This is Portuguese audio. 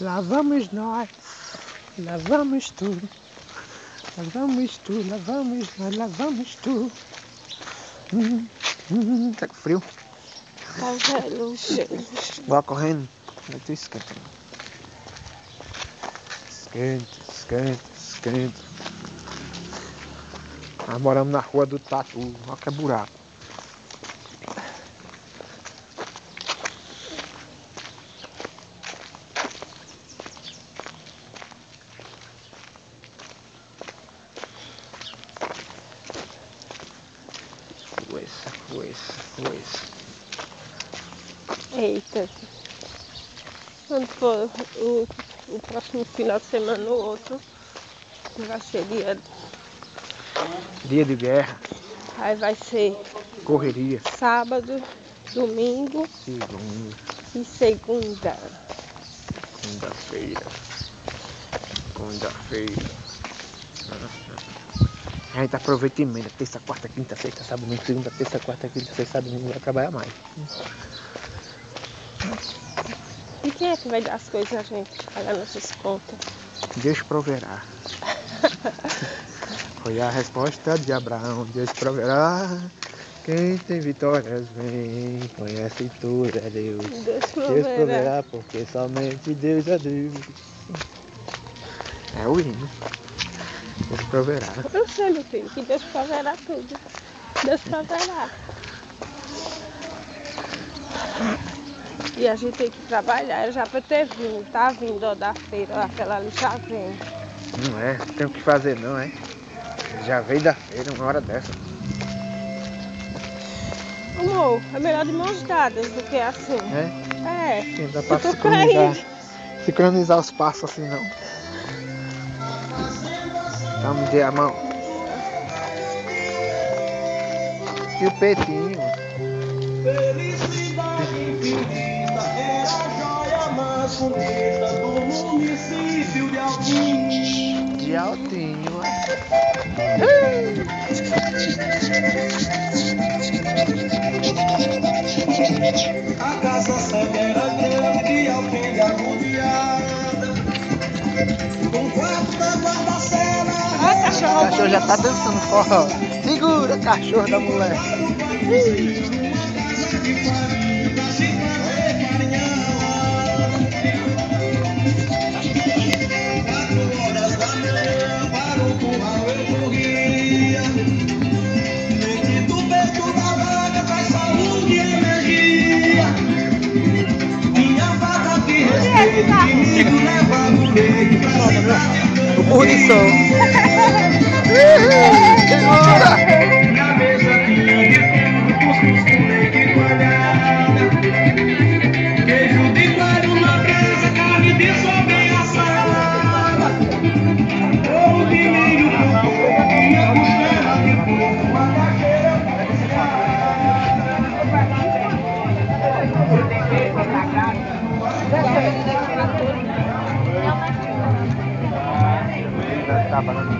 Lá vamos nós, lá vamos tu, lá vamos tu, lá vamos nós, lá vamos tu. Tá com frio? Tá velho, Bora correndo. Vai ter esquenta. Esquenta. Nós moramos na rua do Tatu, olha que é buraco. Pois. Eita. Quando for o próximo final de semana ou outro, vai ser Dia de guerra. Aí vai ser Correria. sábado, domingo e segunda. Segunda-feira. A gente aproveita e emenda. Terça, quarta, quinta, sexta, sábado, domingo, segunda, terça, quarta, quinta, sexta, sábado, domingo, vai trabalhar mais. E quem é que vai dar as coisas a gente? Pagar nossas contas? Deus proverá. Foi a resposta de Abraão. Deus proverá. Quem tem vitórias vem. Conhece tudo, é Deus. Deus proverá. Porque somente Deus é Deus. É o hino. Deus proverá. Eu sei, meu filho, que Deus proverá tudo. Deus proverá. E a gente tem que trabalhar. Eu já pra ter vindo, tá vindo ó, da feira, ó, aquela ali já vem. Não é, não tem o que fazer não, é? Já veio da feira uma hora dessa. Amor, é melhor de mãos dadas do que assim. É? É. Não dá pra sincronizar os passos assim não. Vamos ver a mão. E o peitinho. Felicidade infinita é a joia mais bonita do município de Altinho. De Altinho. A casa sempre era grande e Altinho agoniada. Com o quarto da guarda-cela. O cachorro já tá dançando forró. Segura, cachorro da mulher. O burro de som. Segura! Na mesa tinha de tudo, cuscuz com leite coalhada, queijo de coalho na brasa, carne de sol bem assada, bolo de milho com coco e a costela de porco, macaxeira Tá falando